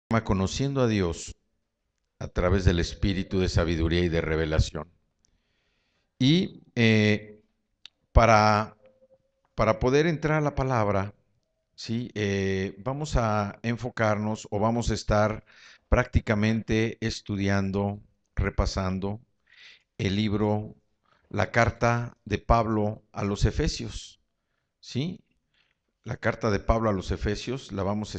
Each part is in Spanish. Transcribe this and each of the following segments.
Conociendo a Dios a través del espíritu de sabiduría y de revelación. Y para, para poder entrar a la palabra, ¿sí? Vamos a enfocarnos o vamos a estar prácticamente estudiando, repasando el libro, la carta de Pablo a los Efesios, ¿sí? La carta de Pablo a los Efesios la vamos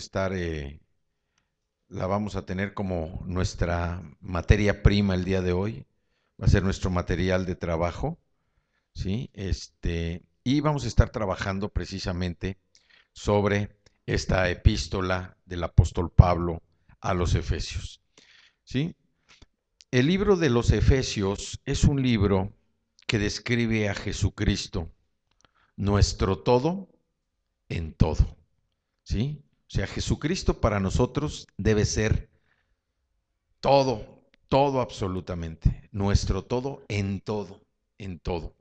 a tener como nuestra materia prima el día de hoy. Va a ser nuestro material de trabajo, ¿sí? Y vamos a estar trabajando precisamente sobre esta epístola del apóstol Pablo a los Efesios, ¿sí? El libro de los Efesios es un libro que describe a Jesucristo, nuestro todo en todo, ¿sí? O sea, Jesucristo para nosotros debe ser todo, todo absolutamente, nuestro todo en todo, en todo.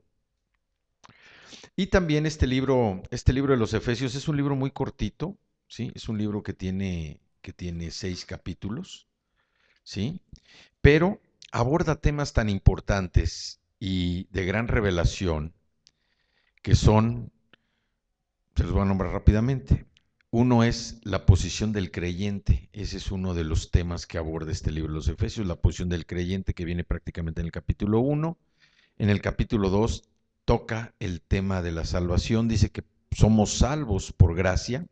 Y también este libro de los Efesios es un libro muy cortito, ¿sí? Es un libro que tiene 6 capítulos, ¿sí? Pero aborda temas tan importantes y de gran revelación que son, se los voy a nombrar rápidamente. Uno es la posición del creyente. Ese es uno de los temas que aborda este libro de los Efesios, la posición del creyente, que viene prácticamente en el capítulo 1. En el capítulo 2 toca el tema de la salvación, dice que somos salvos por gracia.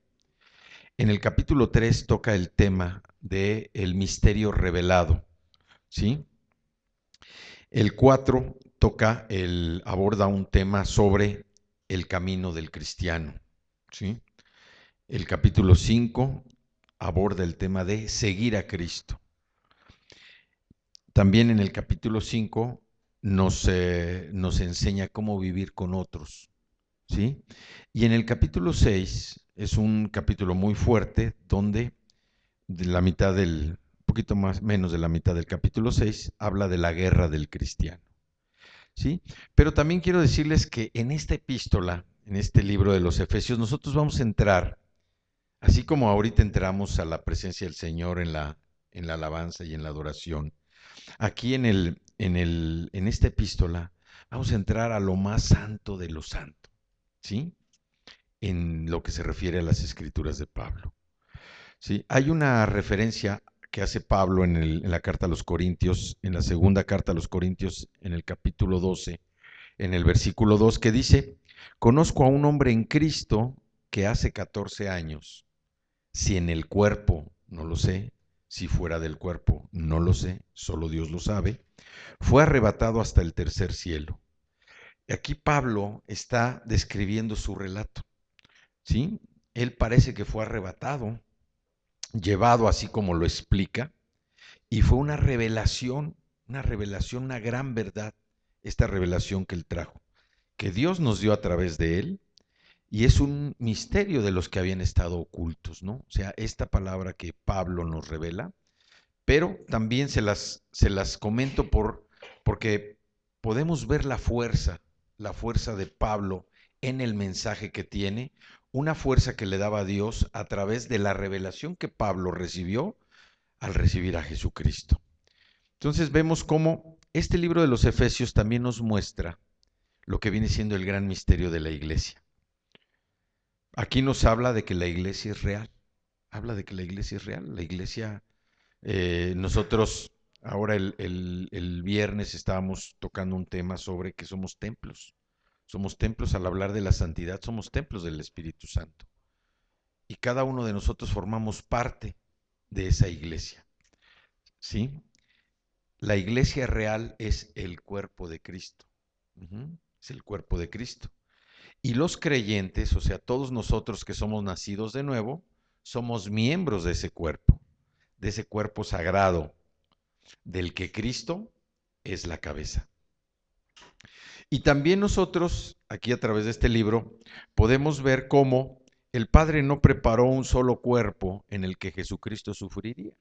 En el capítulo 3 toca el tema del misterio revelado, ¿sí? El 4 aborda un tema sobre el camino del cristiano, ¿sí? El capítulo 5 aborda el tema de seguir a Cristo. También en el capítulo 5 nos enseña cómo vivir con otros, ¿sí? Y en el capítulo 6 es un capítulo muy fuerte donde de la mitad del, poquito más, menos de la mitad del capítulo 6 habla de la guerra del cristiano, ¿sí? Pero también quiero decirles que en esta epístola, en este libro de los Efesios, nosotros vamos a entrar, así como ahorita entramos a la presencia del Señor en la alabanza y en la adoración, aquí en esta epístola vamos a entrar a lo más santo de lo santo, ¿sí? En lo que se refiere a las escrituras de Pablo. ¿Sí? Hay una referencia que hace Pablo en la carta a los Corintios, en la segunda carta a los Corintios, en el capítulo 12, en el versículo 2, que dice, conozco a un hombre en Cristo que hace 14 años, si en el cuerpo, no lo sé, si fuera del cuerpo, no lo sé, solo Dios lo sabe, fue arrebatado hasta el tercer cielo. Aquí Pablo está describiendo su relato, ¿sí? Él parece que fue arrebatado, llevado así como lo explica, y fue una revelación, una gran verdad, esta revelación que él trajo, que Dios nos dio a través de él, y es un misterio de los que habían estado ocultos, ¿no? O sea, esta palabra que Pablo nos revela, pero también se las comento porque podemos ver la fuerza de Pablo en el mensaje que tiene, una fuerza que le daba a Dios a través de la revelación que Pablo recibió al recibir a Jesucristo. Entonces vemos cómo este libro de los Efesios también nos muestra lo que viene siendo el gran misterio de la iglesia. Aquí nos habla de que la iglesia es real, habla de que la iglesia es real, la iglesia, nosotros ahora el viernes estábamos tocando un tema sobre que somos templos al hablar de la santidad, somos templos del Espíritu Santo y cada uno de nosotros formamos parte de esa iglesia, ¿sí? La iglesia real es el cuerpo de Cristo. Es el cuerpo de Cristo. Y los creyentes, o sea, todos nosotros que somos nacidos de nuevo, somos miembros de ese cuerpo sagrado, del que Cristo es la cabeza. Y también nosotros, aquí a través de este libro, podemos ver cómo el Padre no preparó un solo cuerpo en el que Jesucristo sufriría,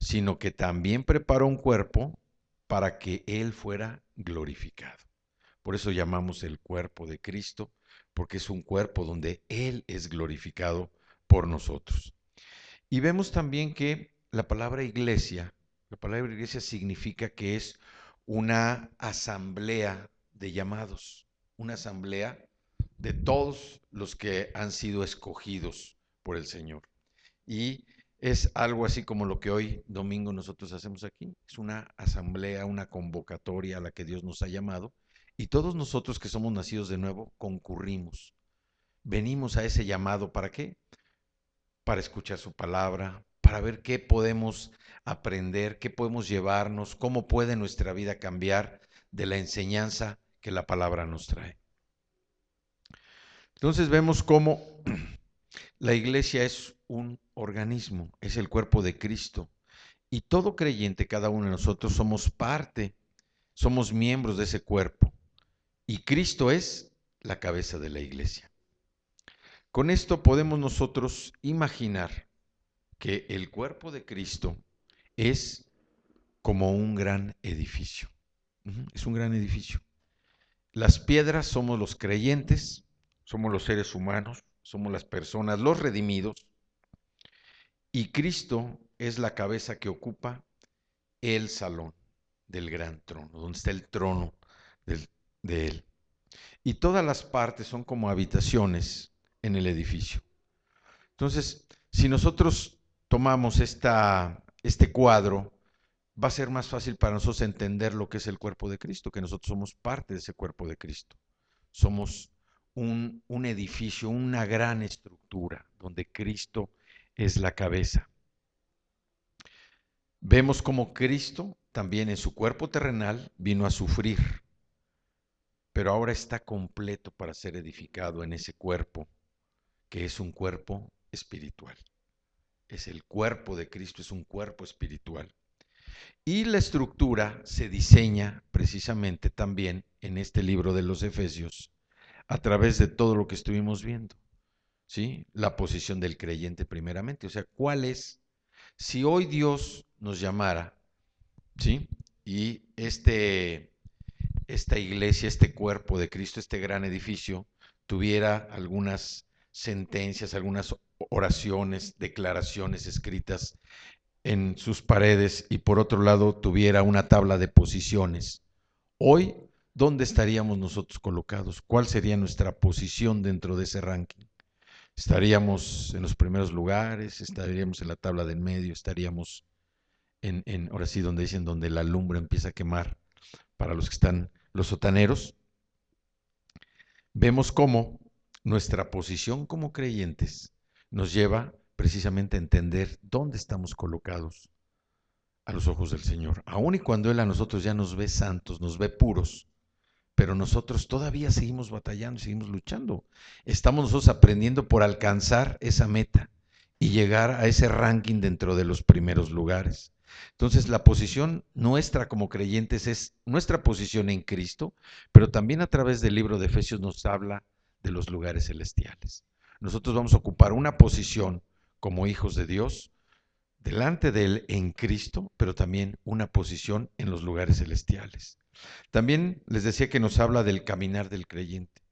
sino que también preparó un cuerpo para que Él fuera glorificado. Por eso llamamos el cuerpo de Cristo, porque es un cuerpo donde Él es glorificado por nosotros. Y vemos también que la palabra iglesia significa que es una asamblea de llamados, una asamblea de todos los que han sido escogidos por el Señor. Y es algo así como lo que hoy domingo nosotros hacemos aquí. Es una asamblea, una convocatoria a la que Dios nos ha llamado. Y todos nosotros que somos nacidos de nuevo concurrimos. Venimos a ese llamado, ¿para qué? Para escuchar su palabra, para ver qué podemos aprender, qué podemos llevarnos, cómo puede nuestra vida cambiar de la enseñanza que la palabra nos trae. Entonces vemos cómo la iglesia es un organismo, es el cuerpo de Cristo. Y todo creyente, cada uno de nosotros, somos parte, somos miembros de ese cuerpo. Y Cristo es la cabeza de la iglesia. Con esto podemos nosotros imaginar que el cuerpo de Cristo es como un gran edificio. Es un gran edificio. Las piedras somos los creyentes, somos los seres humanos, somos las personas, los redimidos, y Cristo es la cabeza que ocupa el salón del gran trono, donde está el trono de Él. Y todas las partes son como habitaciones en el edificio. Entonces, si nosotros tomamos este cuadro, va a ser más fácil para nosotros entender lo que es el cuerpo de Cristo, que nosotros somos parte de ese cuerpo de Cristo. Somos un edificio, una gran estructura, donde Cristo es la cabeza. Vemos como Cristo también en su cuerpo terrenal vino a sufrir, pero ahora está completo para ser edificado en ese cuerpo, que es un cuerpo espiritual. Es el cuerpo de Cristo, es un cuerpo espiritual. Y la estructura se diseña precisamente también en este libro de los Efesios a través de todo lo que estuvimos viendo, ¿sí? La posición del creyente primeramente, o sea, ¿cuál es? Si hoy Dios nos llamara, ¿sí? Y esta iglesia, este cuerpo de Cristo, este gran edificio, tuviera algunas sentencias, algunas oraciones, declaraciones escritas en sus paredes y por otro lado tuviera una tabla de posiciones. Hoy, ¿dónde estaríamos nosotros colocados? ¿Cuál sería nuestra posición dentro de ese ranking? ¿Estaríamos en los primeros lugares? ¿Estaríamos en la tabla del medio? ¿Estaríamos ahora sí, donde dicen, donde la lumbre empieza a quemar para los que están, los sotaneros? Vemos cómo nuestra posición como creyentes nos lleva precisamente a entender dónde estamos colocados a los ojos del Señor. Aun y cuando Él a nosotros ya nos ve santos, nos ve puros, pero nosotros todavía seguimos batallando, seguimos luchando. Estamos nosotros aprendiendo por alcanzar esa meta y llegar a ese ranking dentro de los primeros lugares. Entonces, la posición nuestra como creyentes es nuestra posición en Cristo, pero también a través del libro de Efesios nos habla de los lugares celestiales. Nosotros vamos a ocupar una posición como hijos de Dios, delante de Él en Cristo, pero también una posición en los lugares celestiales. También les decía que nos habla del caminar del creyente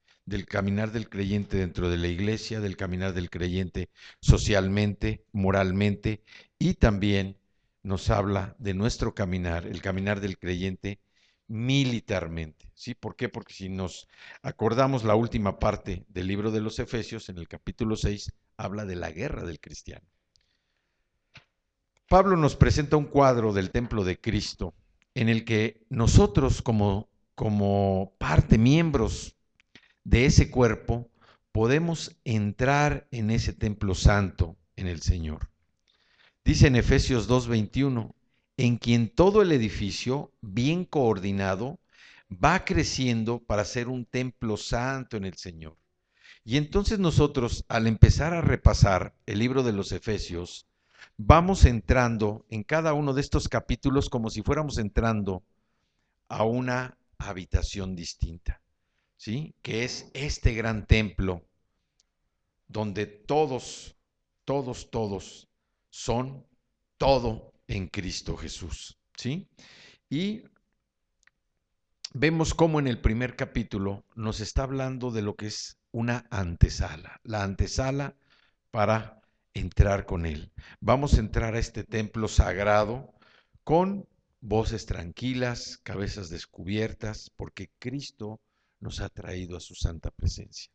dentro de la iglesia, del caminar del creyente socialmente, moralmente, y también nos habla de nuestro caminar, el caminar del creyente militarmente. ¿Sí? ¿Por qué? Porque si nos acordamos, la última parte del libro de los Efesios, en el capítulo 6, habla de la guerra del cristiano. Pablo nos presenta un cuadro del templo de Cristo en el que nosotros como parte, miembros de ese cuerpo, podemos entrar en ese templo santo en el Señor. Dice en Efesios 2:21, en quien todo el edificio, bien coordinado, va creciendo para ser un templo santo en el Señor. Y entonces nosotros, al empezar a repasar el libro de los Efesios, vamos entrando en cada uno de estos capítulos como si fuéramos entrando a una habitación distinta, ¿sí? Que es este gran templo donde todos son todo en Cristo Jesús, ¿sí? Y vemos cómo en el primer capítulo nos está hablando de lo que es una antesala, la antesala para entrar con Él. Vamos a entrar a este templo sagrado con voces tranquilas, cabezas descubiertas, porque Cristo nos ha traído a su santa presencia.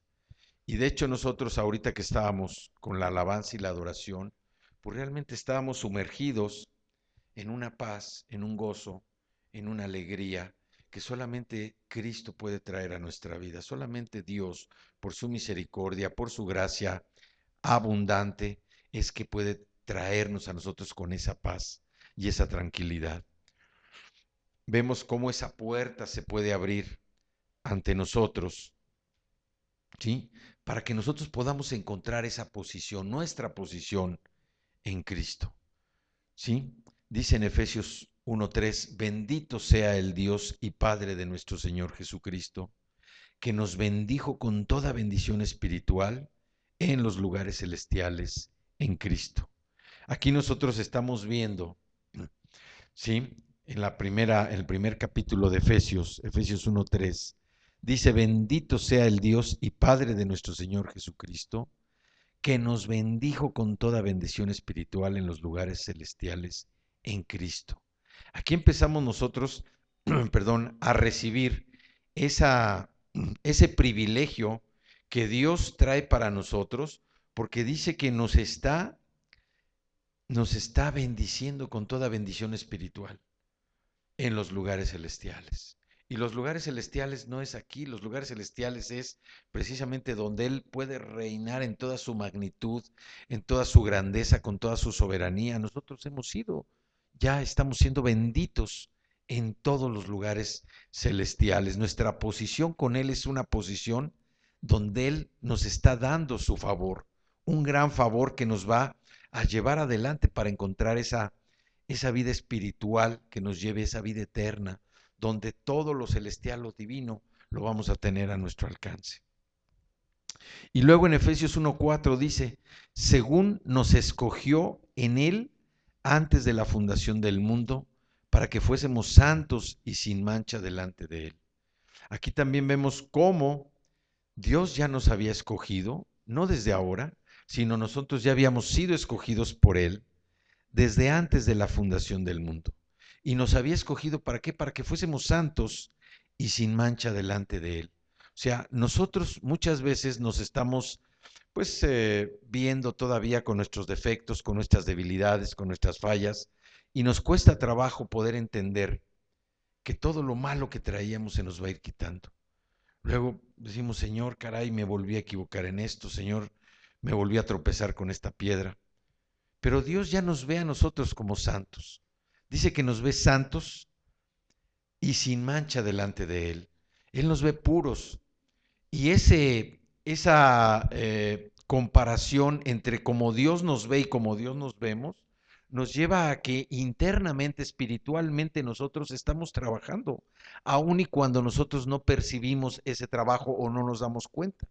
Y de hecho nosotros ahorita que estábamos con la alabanza y la adoración, pues realmente estábamos sumergidos en una paz, en un gozo, en una alegría que solamente Cristo puede traer a nuestra vida. Solamente Dios, por su misericordia, por su gracia abundante, es que puede traernos a nosotros con esa paz y esa tranquilidad. Vemos cómo esa puerta se puede abrir ante nosotros, ¿sí? Para que nosotros podamos encontrar esa posición, nuestra posición en Cristo, ¿sí? Dice en Efesios 1:3, bendito sea el Dios y Padre de nuestro Señor Jesucristo, que nos bendijo con toda bendición espiritual en los lugares celestiales en Cristo. Aquí nosotros estamos viendo, ¿sí? En el primer capítulo de Efesios, Efesios 1:3, dice, bendito sea el Dios y Padre de nuestro Señor Jesucristo, que nos bendijo con toda bendición espiritual en los lugares celestiales en Cristo. Aquí empezamos nosotros, perdón, a recibir esa, ese privilegio que Dios trae para nosotros, porque dice que nos está bendiciendo con toda bendición espiritual en los lugares celestiales. Y los lugares celestiales no es aquí, los lugares celestiales es precisamente donde Él puede reinar en toda su magnitud, en toda su grandeza, con toda su soberanía. Nosotros hemos sido, ya estamos siendo benditos en todos los lugares celestiales. Nuestra posición con Él es una posición donde Él nos está dando su favor, un gran favor que nos va a llevar adelante para encontrar esa vida espiritual que nos lleve a esa vida eterna, donde todo lo celestial, lo divino, lo vamos a tener a nuestro alcance. Y luego en Efesios 1:4 dice, según nos escogió en Él antes de la fundación del mundo, para que fuésemos santos y sin mancha delante de Él. Aquí también vemos cómo Dios ya nos había escogido, no desde ahora, sino nosotros ya habíamos sido escogidos por Él desde antes de la fundación del mundo. Y nos había escogido ¿para qué? Para que fuésemos santos y sin mancha delante de Él. O sea, nosotros muchas veces nos estamos viendo todavía con nuestros defectos, con nuestras debilidades, con nuestras fallas, y nos cuesta trabajo poder entender que todo lo malo que traíamos se nos va a ir quitando. Luego decimos, Señor, caray, me volví a equivocar en esto, Señor, me volví a tropezar con esta piedra. Pero Dios ya nos ve a nosotros como santos. Dice que nos ve santos y sin mancha delante de Él. Él nos ve puros. Y esa comparación entre cómo Dios nos ve y cómo Dios nos vemos, nos lleva a que internamente, espiritualmente, nosotros estamos trabajando, aun y cuando nosotros no percibimos ese trabajo o no nos damos cuenta,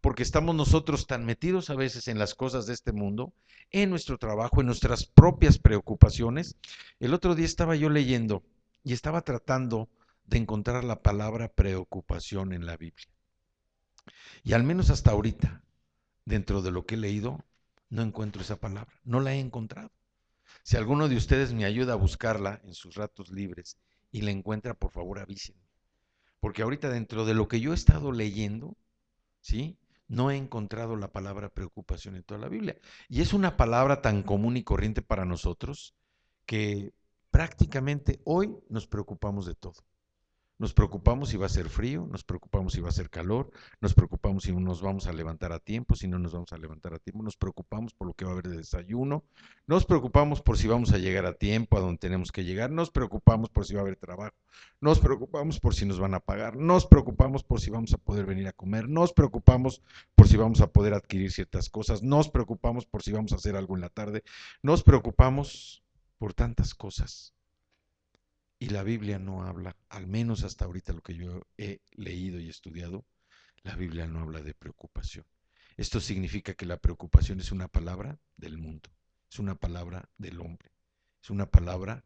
porque estamos nosotros tan metidos a veces en las cosas de este mundo, en nuestro trabajo, en nuestras propias preocupaciones. El otro día estaba yo leyendo y estaba tratando de encontrar la palabra preocupación en la Biblia. Y al menos hasta ahorita, dentro de lo que he leído, no encuentro esa palabra, no la he encontrado. Si alguno de ustedes me ayuda a buscarla en sus ratos libres y la encuentra, por favor avísenme. Porque ahorita dentro de lo que yo he estado leyendo, ¿sí? No he encontrado la palabra preocupación en toda la Biblia. Y es una palabra tan común y corriente para nosotros que prácticamente hoy nos preocupamos de todo. Nos preocupamos si va a ser frío, nos preocupamos si va a ser calor, nos preocupamos si nos vamos a levantar a tiempo, si no nos vamos a levantar a tiempo, nos preocupamos por lo que va a haber de desayuno, nos preocupamos por si vamos a llegar a tiempo a donde tenemos que llegar, nos preocupamos por si va a haber trabajo, nos preocupamos por si nos van a pagar, nos preocupamos por si vamos a poder venir a comer, nos preocupamos por si vamos a poder adquirir ciertas cosas, nos preocupamos por si vamos a hacer algo en la tarde, nos preocupamos por tantas cosas. Y la Biblia no habla, al menos hasta ahorita lo que yo he leído y estudiado, la Biblia no habla de preocupación. Esto significa que la preocupación es una palabra del mundo, es una palabra del hombre, es una palabra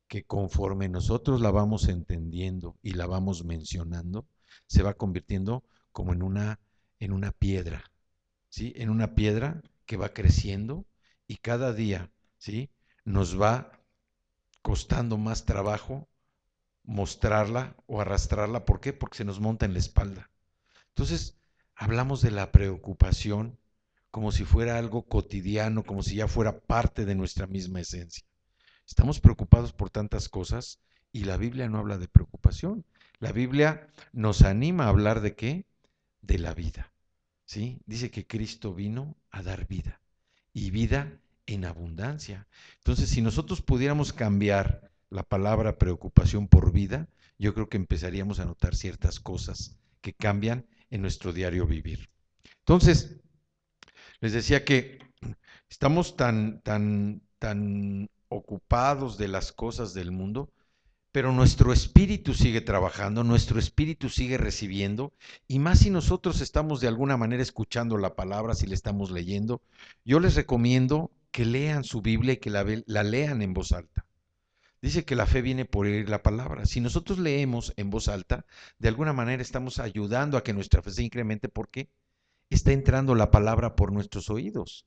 que conforme nosotros la vamos entendiendo y la vamos mencionando, se va convirtiendo como en una piedra, ¿sí? En una piedra que va creciendo y cada día, ¿sí?, nos va costando más trabajo mostrarla o arrastrarla. ¿Por qué? Porque se nos monta en la espalda. Entonces, hablamos de la preocupación como si fuera algo cotidiano, como si ya fuera parte de nuestra misma esencia. Estamos preocupados por tantas cosas y la Biblia no habla de preocupación. La Biblia nos anima a hablar de qué? De la vida. ¿Sí? Dice que Cristo vino a dar vida y vida en abundancia. Entonces, si nosotros pudiéramos cambiar la palabra preocupación por vida, yo creo que empezaríamos a notar ciertas cosas que cambian en nuestro diario vivir. Entonces, les decía que estamos tan ocupados de las cosas del mundo, pero nuestro espíritu sigue trabajando, nuestro espíritu sigue recibiendo, y más si nosotros estamos de alguna manera escuchando la palabra, si la estamos leyendo, yo les recomiendo que lean su Biblia y que la lean en voz alta. Dice que la fe viene por oír la palabra. Si nosotros leemos en voz alta, de alguna manera estamos ayudando a que nuestra fe se incremente porque está entrando la palabra por nuestros oídos.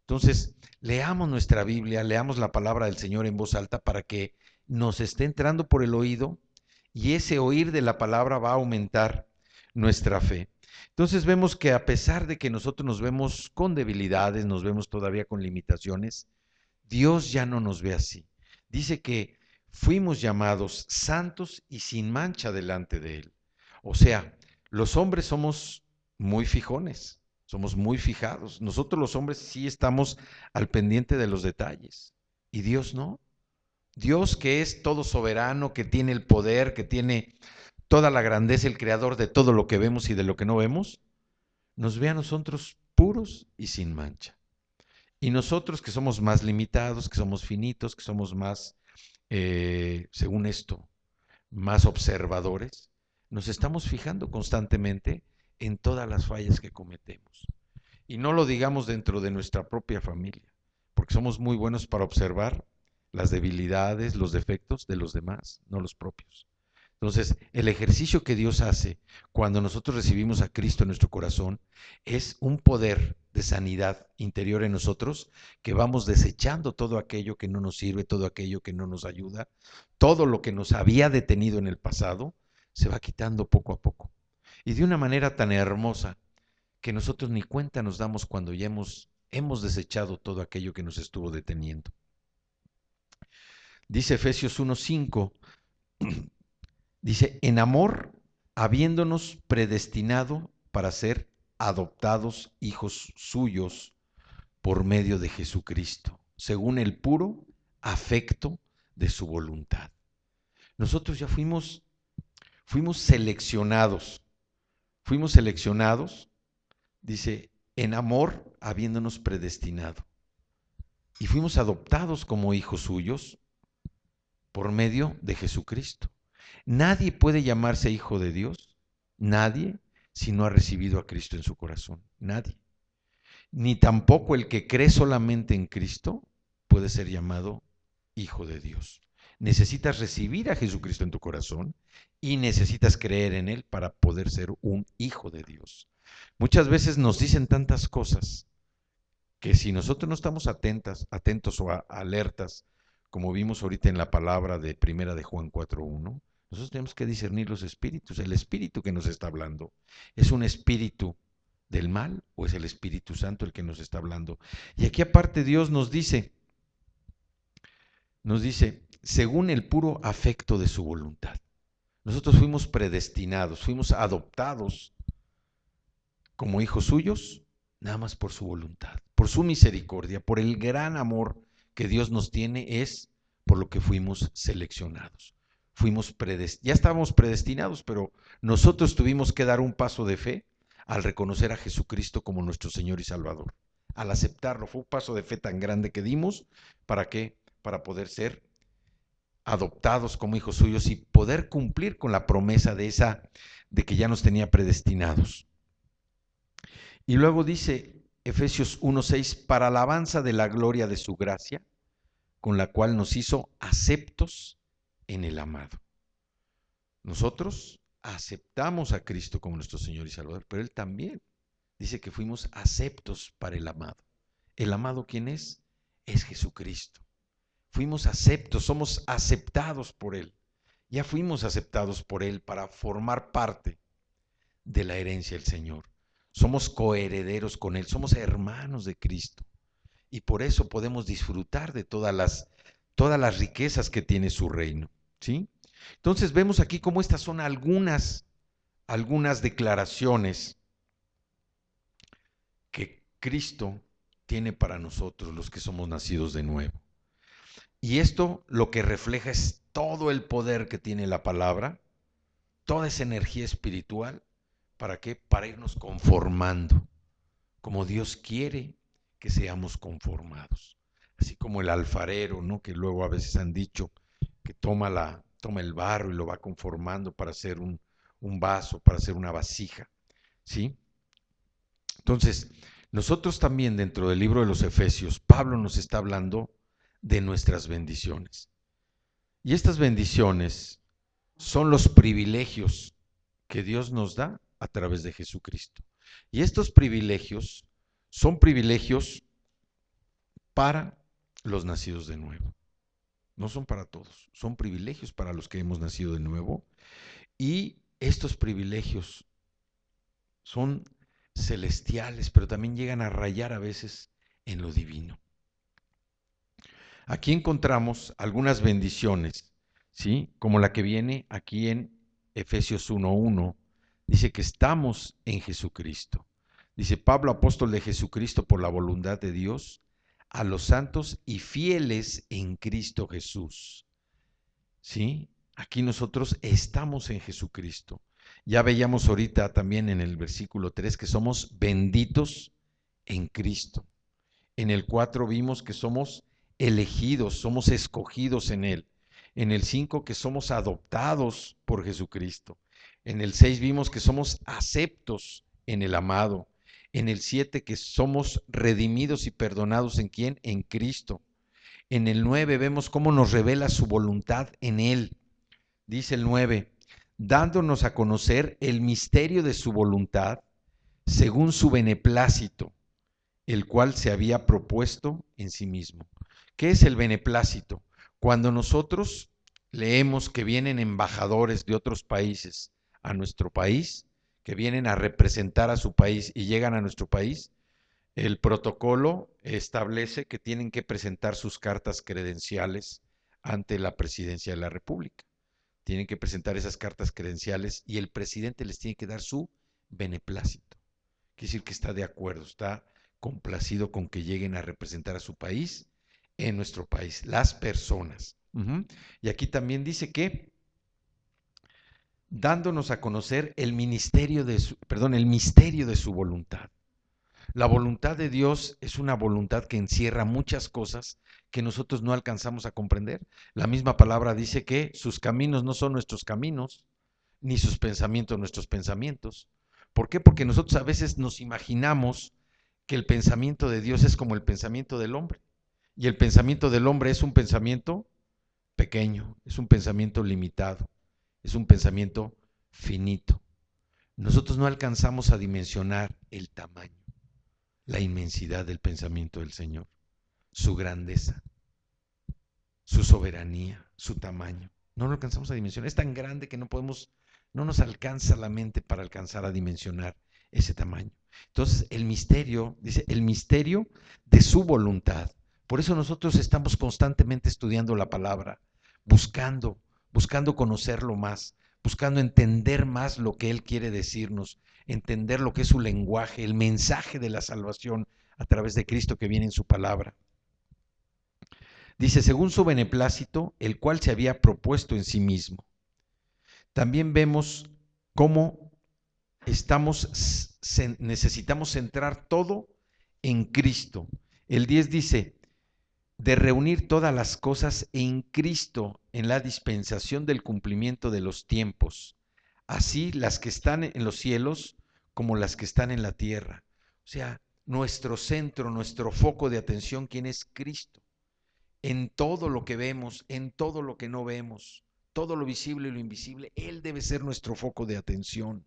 Entonces, leamos nuestra Biblia, leamos la palabra del Señor en voz alta para que nos esté entrando por el oído y ese oír de la palabra va a aumentar nuestra fe. Entonces vemos que a pesar de que nosotros nos vemos con debilidades, nos vemos todavía con limitaciones, Dios ya no nos ve así. Dice que fuimos llamados santos y sin mancha delante de Él. O sea, los hombres somos muy fijones, somos muy fijados. Nosotros los hombres sí estamos al pendiente de los detalles y Dios no. Dios, que es todo soberano, que tiene el poder, que tiene toda la grandeza, el creador de todo lo que vemos y de lo que no vemos, nos ve a nosotros puros y sin mancha. Y nosotros que somos más limitados, que somos finitos, que somos más, según esto, más observadores, nos estamos fijando constantemente en todas las fallas que cometemos. Y no lo digamos dentro de nuestra propia familia, porque somos muy buenos para observar las debilidades, los defectos de los demás, no los propios. Entonces, el ejercicio que Dios hace cuando nosotros recibimos a Cristo en nuestro corazón es un poder de sanidad interior en nosotros que vamos desechando todo aquello que no nos sirve, todo aquello que no nos ayuda, todo lo que nos había detenido en el pasado, se va quitando poco a poco. Y de una manera tan hermosa que nosotros ni cuenta nos damos cuando ya hemos desechado todo aquello que nos estuvo deteniendo. Dice Efesios 1:5, dice, en amor, habiéndonos predestinado para ser adoptados hijos suyos por medio de Jesucristo, según el puro afecto de su voluntad. Nosotros ya fuimos seleccionados, dice, en amor, habiéndonos predestinado. Y fuimos adoptados como hijos suyos por medio de Jesucristo. Nadie puede llamarse hijo de Dios, nadie, si no ha recibido a Cristo en su corazón. Nadie. Ni tampoco el que cree solamente en Cristo puede ser llamado hijo de Dios. Necesitas recibir a Jesucristo en tu corazón y necesitas creer en Él para poder ser un hijo de Dios. Muchas veces nos dicen tantas cosas que si nosotros no estamos atentos o alertas, como vimos ahorita en la palabra de Primera de Juan 4:1, nosotros tenemos que discernir los espíritus. El espíritu que nos está hablando es un espíritu del mal o es el Espíritu Santo el que nos está hablando. Y aquí aparte Dios nos dice, según el puro afecto de su voluntad. Nosotros fuimos predestinados, fuimos adoptados como hijos suyos, nada más por su voluntad, por su misericordia, por el gran amor que Dios nos tiene, es por lo que fuimos seleccionados. Ya estábamos predestinados, pero nosotros tuvimos que dar un paso de fe al reconocer a Jesucristo como nuestro Señor y Salvador. Al aceptarlo, fue un paso de fe tan grande que dimos, ¿para qué? Para poder ser adoptados como hijos suyos y poder cumplir con la promesa de que ya nos tenía predestinados. Y luego dice Efesios 1:6, para alabanza de la gloria de su gracia, con la cual nos hizo aceptos en el amado. Nosotros aceptamos a Cristo como nuestro Señor y Salvador, pero Él también dice que fuimos aceptos para el amado. ¿El amado quién es? es Jesucristo. Fuimos aceptos, somos aceptados por Él. Ya fuimos aceptados por Él para formar parte de la herencia del Señor. Somos coherederos con Él, somos hermanos de Cristo. Y por eso podemos disfrutar de todas las riquezas que tiene su reino, ¿sí? Entonces vemos aquí cómo estas son algunas declaraciones que Cristo tiene para nosotros, los que somos nacidos de nuevo. Y esto lo que refleja es todo el poder que tiene la palabra, toda esa energía espiritual. ¿Para qué? Para irnos conformando, como Dios quiere que seamos conformados. Así como el alfarero, ¿no? Que luego a veces han dicho que toma el barro y lo va conformando para hacer un vaso, para hacer una vasija, ¿sí? Entonces, nosotros también dentro del libro de los Efesios, Pablo nos está hablando de nuestras bendiciones. Y estas bendiciones son los privilegios que Dios nos da a través de Jesucristo. Y estos privilegios son privilegios para los nacidos de nuevo. No son para todos, son privilegios para los que hemos nacido de nuevo. Y estos privilegios son celestiales, pero también llegan a rayar a veces en lo divino. Aquí encontramos algunas bendiciones, ¿sí? Como la que viene aquí en Efesios 1:1. Dice que estamos en Jesucristo. Dice Pablo, apóstol de Jesucristo por la voluntad de Dios, a los santos y fieles en Cristo Jesús. ¿Sí? Aquí nosotros estamos en Jesucristo. Ya veíamos ahorita también en el versículo 3 que somos benditos en Cristo. En el 4 vimos que somos elegidos, somos escogidos en Él. En el 5 que somos adoptados por Jesucristo. En el 6 vimos que somos aceptos en el amado. En el 7 que somos redimidos y perdonados en ¿quién? En Cristo. En el 9 vemos cómo nos revela su voluntad en Él. Dice el 9, dándonos a conocer el misterio de su voluntad según su beneplácito, el cual se había propuesto en sí mismo. ¿Qué es el beneplácito? Cuando nosotros leemos que vienen embajadores de otros países a nuestro país, que vienen a representar a su país y llegan a nuestro país, el protocolo establece que tienen que presentar sus cartas credenciales ante la Presidencia de la República. Tienen que presentar esas cartas credenciales y el presidente les tiene que dar su beneplácito. Quiere decir que está de acuerdo, está complacido con que lleguen a representar a su país en nuestro país, las personas. Y aquí también dice que dándonos a conocer el misterio de su voluntad. La voluntad de Dios es una voluntad que encierra muchas cosas que nosotros no alcanzamos a comprender. La misma palabra dice que sus caminos no son nuestros caminos, ni sus pensamientos nuestros pensamientos. ¿Por qué? Porque nosotros a veces nos imaginamos que el pensamiento de Dios es como el pensamiento del hombre. Y el pensamiento del hombre es un pensamiento pequeño, es un pensamiento limitado, es un pensamiento finito. Nosotros no alcanzamos a dimensionar el tamaño, la inmensidad del pensamiento del Señor, su grandeza, su soberanía, su tamaño. No lo alcanzamos a dimensionar. Es tan grande que no nos alcanza la mente para alcanzar a dimensionar ese tamaño. Entonces, el misterio, dice, el misterio de su voluntad. Por eso nosotros estamos constantemente estudiando la palabra, buscando conocerlo más, buscando entender más lo que Él quiere decirnos, entender lo que es su lenguaje, el mensaje de la salvación a través de Cristo que viene en su palabra. Dice, según su beneplácito, el cual se había propuesto en sí mismo. También vemos cómo necesitamos centrar todo en Cristo. El 10 dice, de reunir todas las cosas en Cristo en la dispensación del cumplimiento de los tiempos, así las que están en los cielos como las que están en la tierra. O sea, nuestro centro, nuestro foco de atención, ¿quién es? Cristo. En todo lo que vemos, en todo lo que no vemos, todo lo visible y lo invisible, Él debe ser nuestro foco de atención.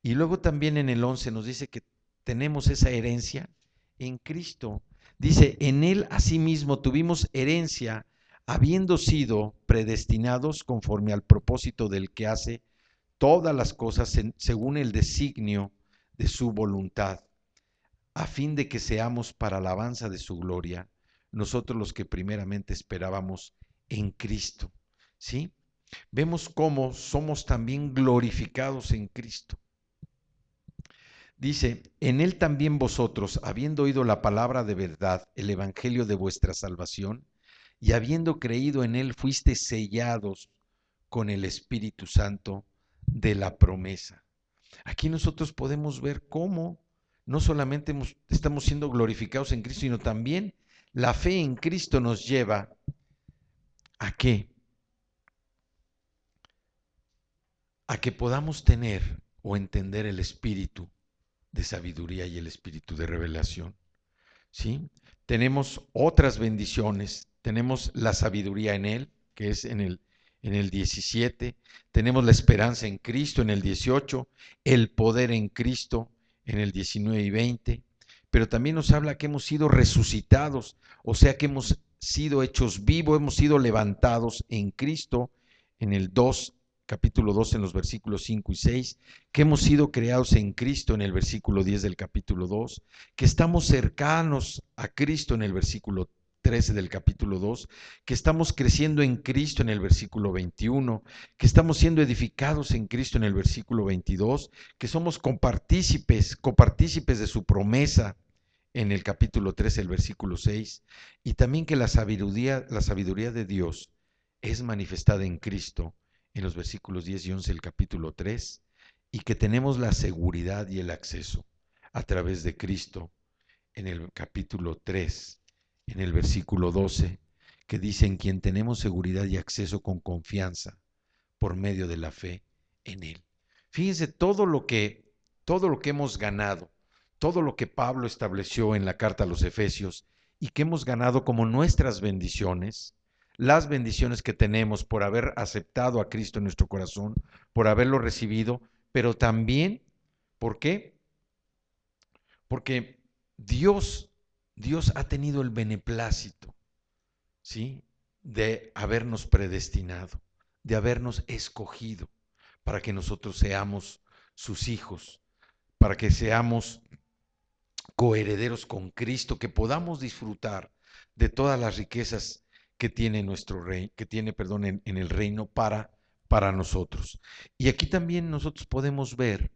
Y luego también en el 11 nos dice que tenemos esa herencia en Cristo. Dice, en él asimismo tuvimos herencia, habiendo sido predestinados conforme al propósito del que hace todas las cosas según el designio de su voluntad, a fin de que seamos para alabanza de su gloria, nosotros los que primeramente esperábamos en Cristo. ¿Sí? Vemos cómo somos también glorificados en Cristo. Dice, en él también vosotros, habiendo oído la palabra de verdad, el evangelio de vuestra salvación, y habiendo creído en él, fuisteis sellados con el Espíritu Santo de la promesa. Aquí nosotros podemos ver cómo no solamente estamos siendo glorificados en Cristo, sino también la fe en Cristo nos lleva a qué? A que podamos tener o entender el espíritu de sabiduría y el espíritu de revelación. ¿Sí? Tenemos otras bendiciones, tenemos la sabiduría en él, que es en el 17, tenemos la esperanza en Cristo en el 18, el poder en Cristo en el 19 y 20, pero también nos habla que hemos sido resucitados, o sea que hemos sido hechos vivos, hemos sido levantados en Cristo en el 2, capítulo 2 en los versículos 5 y 6, que hemos sido creados en Cristo en el versículo 10 del capítulo 2, que estamos cercanos a Cristo en el versículo 13 del capítulo 2, que estamos creciendo en Cristo en el versículo 21, que estamos siendo edificados en Cristo en el versículo 22, que somos copartícipes de su promesa en el capítulo 13, el versículo 6, y también que la sabiduría de Dios es manifestada en Cristo en los versículos 10 y 11 del capítulo 3, y que tenemos la seguridad y el acceso a través de Cristo en el capítulo 3, en el versículo 12, que dice en quien tenemos seguridad y acceso con confianza por medio de la fe en Él. Fíjense todo lo que hemos ganado, todo lo que Pablo estableció en la carta a los Efesios y que hemos ganado como nuestras bendiciones, las bendiciones que tenemos por haber aceptado a Cristo en nuestro corazón, por haberlo recibido, pero también, ¿por qué? Porque Dios ha tenido el beneplácito, ¿sí?, de habernos predestinado, de habernos escogido para que nosotros seamos sus hijos, para que seamos coherederos con Cristo, que podamos disfrutar de todas las riquezas que tiene nuestro rey, en el reino para nosotros. Y aquí también nosotros podemos ver,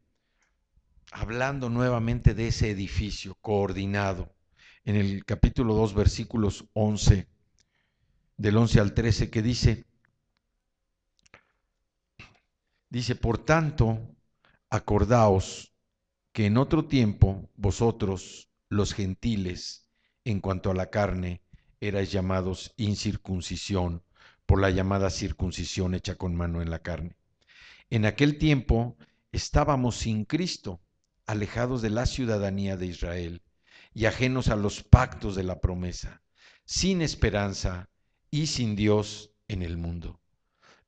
hablando nuevamente de ese edificio coordinado, en el capítulo 2, versículos 11, del 11 al 13, que dice, por tanto, acordaos que en otro tiempo vosotros, los gentiles, en cuanto a la carne, erais llamados incircuncisión por la llamada circuncisión hecha con mano en la carne. En aquel tiempo estábamos sin Cristo, alejados de la ciudadanía de Israel y ajenos a los pactos de la promesa, sin esperanza y sin Dios en el mundo.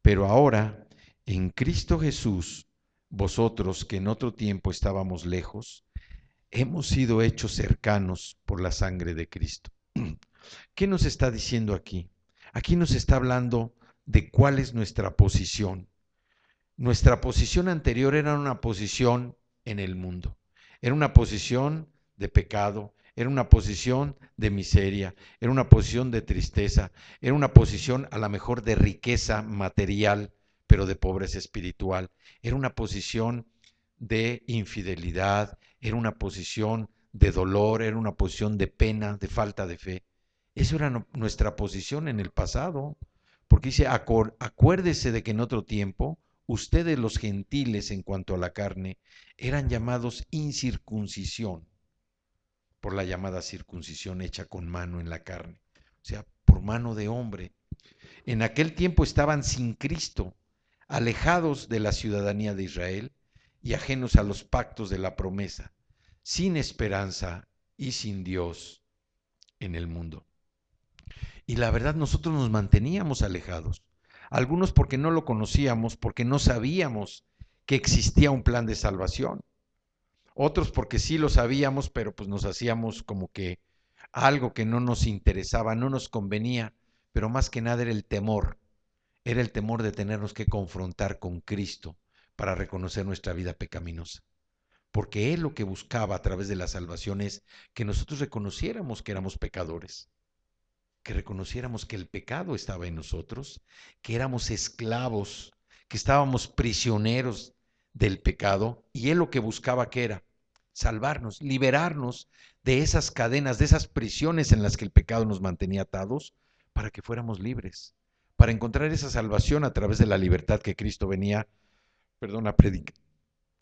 Pero ahora, en Cristo Jesús, vosotros que en otro tiempo estábamos lejos, hemos sido hechos cercanos por la sangre de Cristo. ¿Qué nos está diciendo aquí? Aquí nos está hablando de cuál es nuestra posición. Nuestra posición anterior era una posición en el mundo. Era una posición de pecado, era una posición de miseria, era una posición de tristeza, era una posición a lo mejor de riqueza material, pero de pobreza espiritual. Era una posición de infidelidad, era una posición de dolor, era una posición de pena, de falta de fe. Eso era nuestra posición en el pasado, porque dice, acuérdese de que en otro tiempo, ustedes los gentiles en cuanto a la carne, eran llamados incircuncisión, por la llamada circuncisión hecha con mano en la carne, o sea, por mano de hombre. En aquel tiempo estaban sin Cristo, alejados de la ciudadanía de Israel y ajenos a los pactos de la promesa, sin esperanza y sin Dios en el mundo. Y la verdad, nosotros nos manteníamos alejados. Algunos porque no lo conocíamos, porque no sabíamos que existía un plan de salvación. Otros porque sí lo sabíamos, pero pues nos hacíamos como que algo que no nos interesaba, no nos convenía, pero más que nada era el temor de tenernos que confrontar con Cristo para reconocer nuestra vida pecaminosa. Porque Él lo que buscaba a través de la salvación es que nosotros reconociéramos que éramos pecadores, que reconociéramos que el pecado estaba en nosotros, que éramos esclavos, que estábamos prisioneros del pecado, y Él lo que buscaba que era salvarnos, liberarnos de esas cadenas, de esas prisiones en las que el pecado nos mantenía atados, para que fuéramos libres, para encontrar esa salvación a través de la libertad que Cristo venía, a predicar,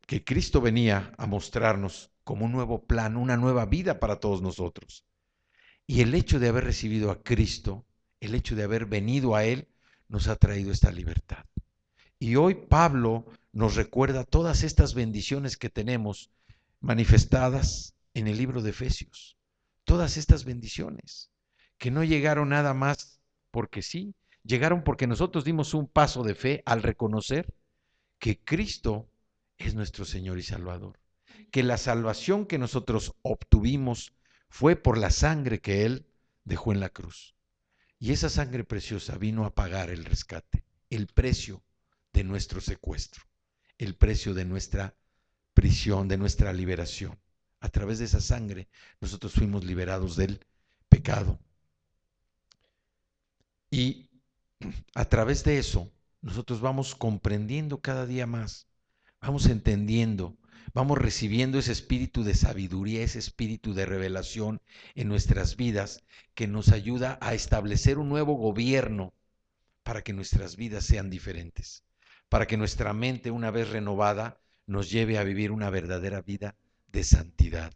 que Cristo venía a mostrarnos como un nuevo plan, una nueva vida para todos nosotros. Y el hecho de haber recibido a Cristo, el hecho de haber venido a Él, nos ha traído esta libertad. Y hoy Pablo nos recuerda todas estas bendiciones que tenemos manifestadas en el libro de Efesios. Todas estas bendiciones, que no llegaron nada más porque sí, llegaron porque nosotros dimos un paso de fe al reconocer que Cristo es nuestro Señor y Salvador, que la salvación que nosotros obtuvimos fue por la sangre que Él dejó en la cruz. Y esa sangre preciosa vino a pagar el rescate, el precio de nuestro secuestro, el precio de nuestra prisión, de nuestra liberación. A través de esa sangre nosotros fuimos liberados del pecado. Y a través de eso nosotros vamos comprendiendo cada día más, vamos entendiendo, vamos recibiendo ese espíritu de sabiduría, ese espíritu de revelación en nuestras vidas que nos ayuda a establecer un nuevo gobierno para que nuestras vidas sean diferentes, para que nuestra mente, una vez renovada, nos lleve a vivir una verdadera vida de santidad,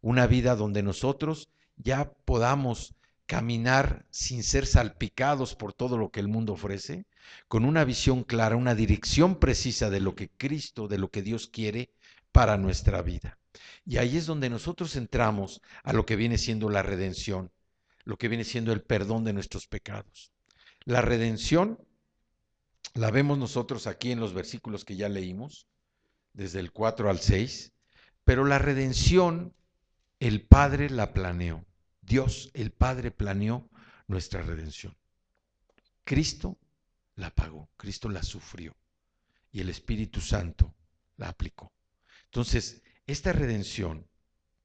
una vida donde nosotros ya podamos caminar sin ser salpicados por todo lo que el mundo ofrece, con una visión clara, una dirección precisa de lo que Cristo, de lo que Dios quiere para nuestra vida. Y ahí es donde nosotros entramos a lo que viene siendo la redención, lo que viene siendo el perdón de nuestros pecados. La redención la vemos nosotros aquí en los versículos que ya leímos, desde el 4 al 6, pero la redención el Padre la planeó. Dios, el Padre, planeó nuestra redención. Cristo la pagó, Cristo la sufrió y el Espíritu Santo la aplicó. Entonces, esta redención,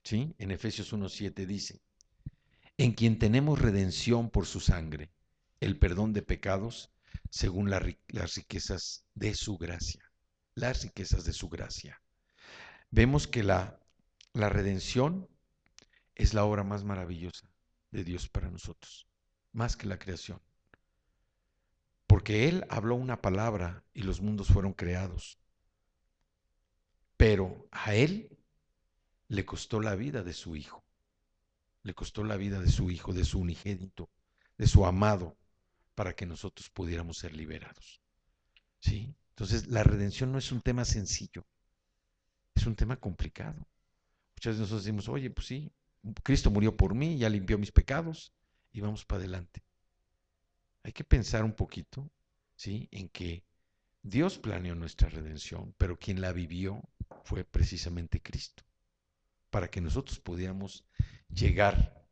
¿sí? En Efesios 1:7 dice, en quien tenemos redención por su sangre, el perdón de pecados, según las riquezas de su gracia. Las riquezas de su gracia. Vemos que la redención es la obra más maravillosa de Dios para nosotros, más que la creación. Porque Él habló una palabra y los mundos fueron creados. Pero a Él le costó la vida de su Hijo. Le costó la vida de su Hijo, de su unigénito, de su amado, para que nosotros pudiéramos ser liberados. ¿Sí? Entonces, la redención no es un tema sencillo, es un tema complicado. Muchas veces nosotros decimos, oye, pues sí, Cristo murió por mí, ya limpió mis pecados y vamos para adelante. Hay que pensar un poquito, ¿sí? En que Dios planeó nuestra redención, pero quien la vivió fue precisamente Cristo, para que nosotros pudiéramos llegar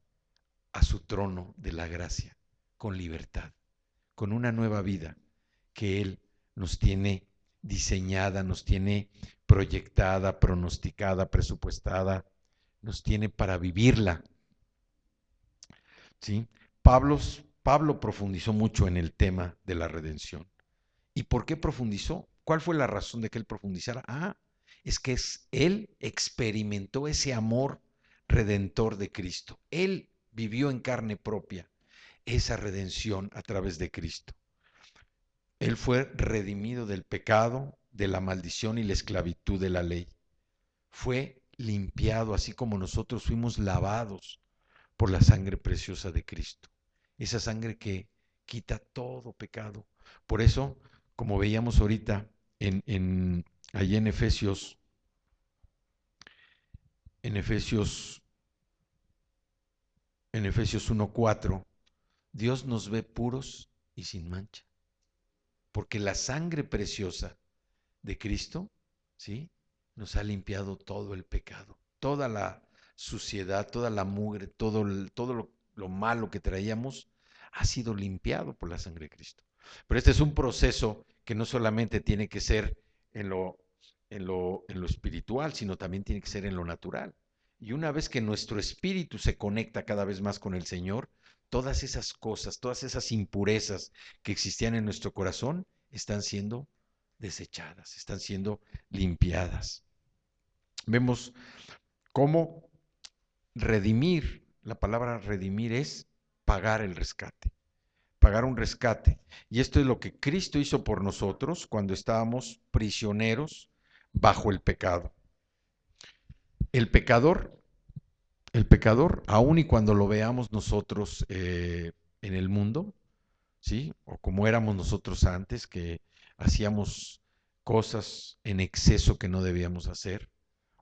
a su trono de la gracia con libertad, con una nueva vida que Él nos tiene diseñada, nos tiene proyectada, pronosticada, presupuestada, nos tiene para vivirla. ¿Sí? Pablo profundizó mucho en el tema de la redención. ¿Y por qué profundizó? ¿Cuál fue la razón de que él profundizara? Es que él experimentó ese amor redentor de Cristo. Él vivió en carne propia esa redención a través de Cristo. Él fue redimido del pecado, de la maldición y la esclavitud de la ley. Fue limpiado, así como nosotros fuimos lavados por la sangre preciosa de Cristo. Esa sangre que quita todo pecado. Por eso, como veíamos ahorita allí en Efesios 1:4, Dios nos ve puros y sin mancha. Porque la sangre preciosa de Cristo, ¿sí? Nos ha limpiado todo el pecado, toda la suciedad, toda la mugre, todo lo malo que traíamos, ha sido limpiado por la sangre de Cristo. Pero este es un proceso que no solamente tiene que ser en lo espiritual, sino también tiene que ser en lo natural. Y una vez que nuestro espíritu se conecta cada vez más con el Señor, todas esas cosas, todas esas impurezas que existían en nuestro corazón, están siendo desechadas, están siendo limpiadas. Vemos cómo redimir, la palabra redimir es pagar el rescate, pagar un rescate. Y esto es lo que Cristo hizo por nosotros cuando estábamos prisioneros bajo el pecado. El pecador, el pecador, aun y cuando lo veamos nosotros en el mundo, ¿sí? O como éramos nosotros antes, que hacíamos cosas en exceso que no debíamos hacer,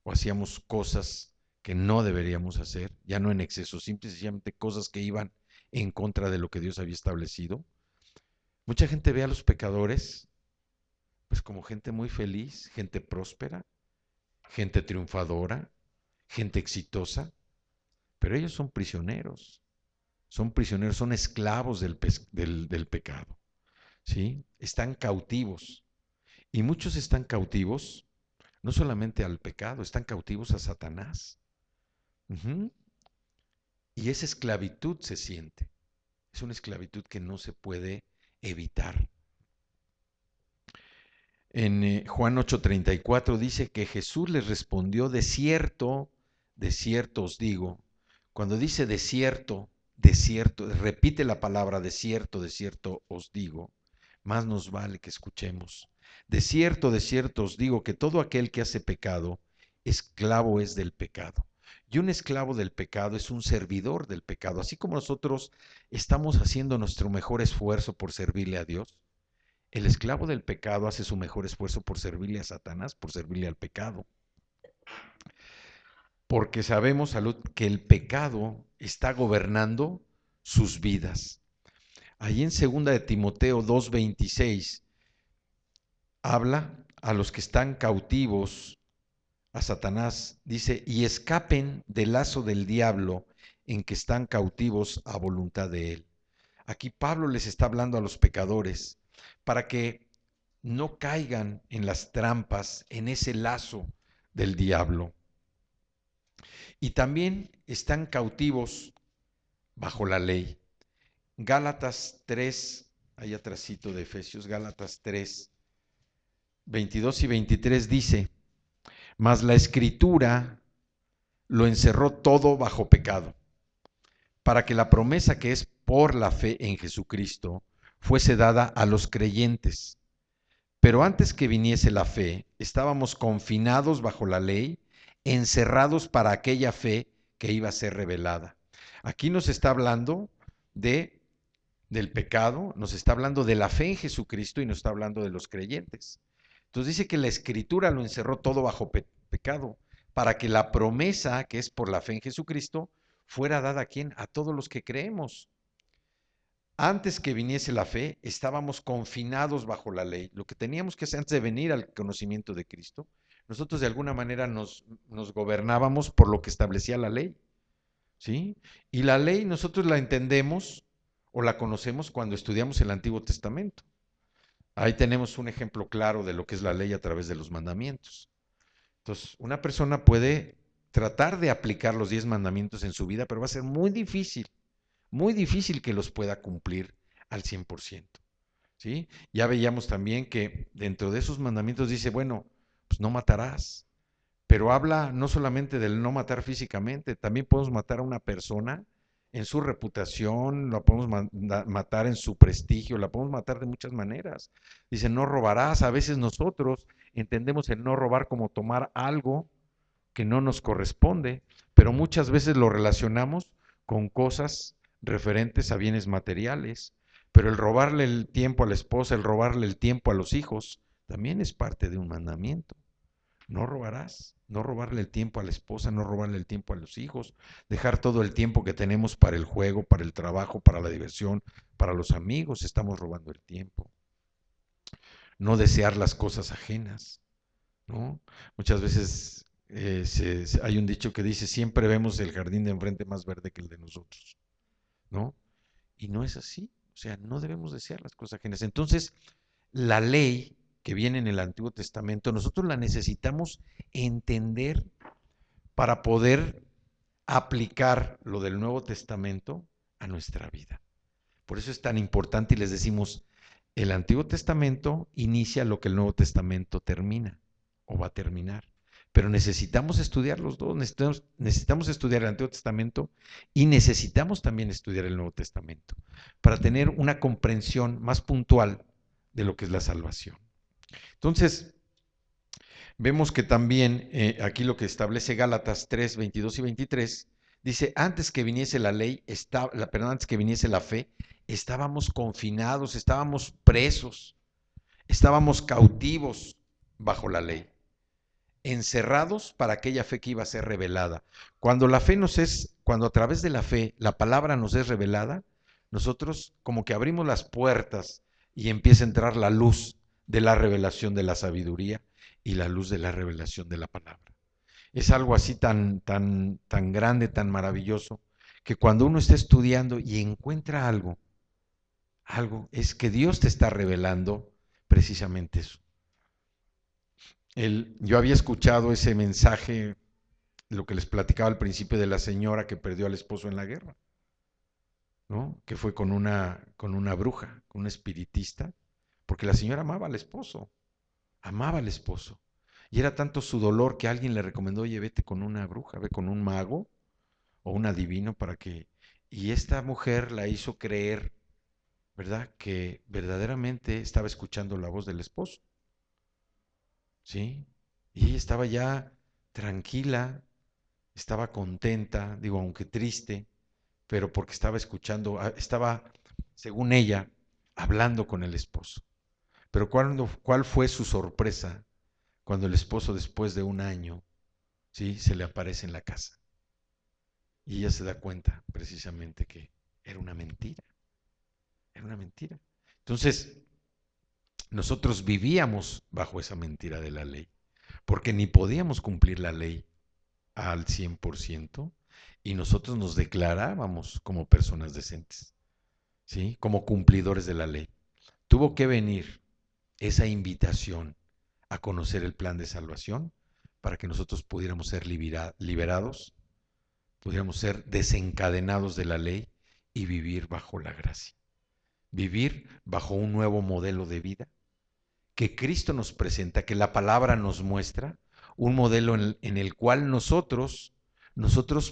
o hacíamos cosas que no deberíamos hacer, ya no en exceso, simplemente cosas que iban en contra de lo que Dios había establecido. Mucha gente ve a los pecadores pues como gente muy feliz, gente próspera, gente triunfadora, gente exitosa, pero ellos son prisioneros, son esclavos del pecado, ¿sí? Están cautivos. Y muchos están cautivos no solamente al pecado, están cautivos a Satanás. Uh-huh. Y esa esclavitud se siente. Es una esclavitud que no se puede evitar. En Juan 8:34 dice que Jesús les respondió, de cierto os digo. Cuando dice de cierto, repite la palabra de cierto os digo, más nos vale que escuchemos. De cierto os digo que todo aquel que hace pecado, esclavo es del pecado. Y un esclavo del pecado es un servidor del pecado. Así como nosotros estamos haciendo nuestro mejor esfuerzo por servirle a Dios, el esclavo del pecado hace su mejor esfuerzo por servirle a Satanás, por servirle al pecado. Porque sabemos, salud, que el pecado está gobernando sus vidas. Ahí en 2 de Timoteo 2:26 habla a los que están cautivos a Satanás, dice, y escapen del lazo del diablo en que están cautivos a voluntad de él. Aquí Pablo les está hablando a los pecadores para que no caigan en las trampas, en ese lazo del diablo. Y también están cautivos bajo la ley. Gálatas 3, ahí atrásito de Efesios, Gálatas 3, 22 y 23 dice, mas la Escritura lo encerró todo bajo pecado, para que la promesa que es por la fe en Jesucristo fuese dada a los creyentes. Pero antes que viniese la fe, estábamos confinados bajo la ley, encerrados para aquella fe que iba a ser revelada. Aquí nos está hablando del pecado, nos está hablando de la fe en Jesucristo y nos está hablando de los creyentes. Entonces dice que la Escritura lo encerró todo bajo pecado, para que la promesa que es por la fe en Jesucristo fuera dada a quién, a todos los que creemos. Antes que viniese la fe, estábamos confinados bajo la ley. Lo que teníamos que hacer antes de venir al conocimiento de Cristo, nosotros de alguna manera nos gobernábamos por lo que establecía la ley, ¿sí? Y la ley nosotros la entendemos o la conocemos cuando estudiamos el Antiguo Testamento. Ahí tenemos un ejemplo claro de lo que es la ley a través de los mandamientos. Entonces, una persona puede tratar de aplicar los 10 mandamientos en su vida, pero va a ser muy difícil que los pueda cumplir al 100%, ¿sí? Ya veíamos también que dentro de esos mandamientos dice, bueno, pues no matarás, pero habla no solamente del no matar físicamente, también podemos matar a una persona en su reputación, la podemos matar en su prestigio, la podemos matar de muchas maneras. Dice, no robarás. A veces nosotros entendemos el no robar como tomar algo que no nos corresponde, pero muchas veces lo relacionamos con cosas referentes a bienes materiales. Pero el robarle el tiempo a la esposa, el robarle el tiempo a los hijos, también es parte de un mandamiento. No robarás, no robarle el tiempo a la esposa, no robarle el tiempo a los hijos, dejar todo el tiempo que tenemos para el juego, para el trabajo, para la diversión, para los amigos, estamos robando el tiempo. No desear las cosas ajenas, ¿no? Muchas veces hay un dicho que dice, siempre vemos el jardín de enfrente más verde que el de nosotros, ¿no? Y no es así, o sea, no debemos desear las cosas ajenas. Entonces, la ley que viene en el Antiguo Testamento, nosotros la necesitamos entender para poder aplicar lo del Nuevo Testamento a nuestra vida. Por eso es tan importante y les decimos, el Antiguo Testamento inicia lo que el Nuevo Testamento termina o va a terminar. Pero necesitamos estudiar los dos, necesitamos estudiar el Antiguo Testamento y necesitamos también estudiar el Nuevo Testamento para tener una comprensión más puntual de lo que es la salvación. Entonces, vemos que también aquí lo que establece Gálatas 3, 22 y 23, dice, antes que viniese la ley, antes que viniese la fe, estábamos confinados, estábamos presos, estábamos cautivos bajo la ley, encerrados para aquella fe que iba a ser revelada. Cuando cuando a través de la fe la palabra nos es revelada, nosotros como que abrimos las puertas y empieza a entrar la luz de la revelación de la sabiduría y la luz de la revelación de la palabra. Es algo así tan grande, tan maravilloso, que cuando uno está estudiando y encuentra algo, es que Dios te está revelando precisamente eso. Yo había escuchado ese mensaje, lo que les platicaba al principio de la señora que perdió al esposo en la guerra, ¿no? Que fue con una bruja, con una espiritista, porque la señora amaba al esposo. Y era tanto su dolor que alguien le recomendó, oye, vete con una bruja, ve con un mago o un adivino para que... Y esta mujer la hizo creer, ¿verdad?, que verdaderamente estaba escuchando la voz del esposo, ¿sí? Y ella estaba ya tranquila, estaba contenta, digo, aunque triste, pero porque estaba escuchando, estaba, según ella, hablando con el esposo. Pero ¿cuál fue su sorpresa cuando el esposo, después de un año, ¿sí?, se le aparece en la casa? Y ella se da cuenta precisamente que era una mentira. Era una mentira. Entonces, nosotros vivíamos bajo esa mentira de la ley, porque ni podíamos cumplir la ley al 100% y nosotros nos declarábamos como personas decentes, ¿sí?, como cumplidores de la ley. Tuvo que venir esa invitación a conocer el plan de salvación para que nosotros pudiéramos ser liberados, pudiéramos ser desencadenados de la ley y vivir bajo la gracia. Vivir bajo un nuevo modelo de vida que Cristo nos presenta, que la palabra nos muestra, un modelo en el cual nosotros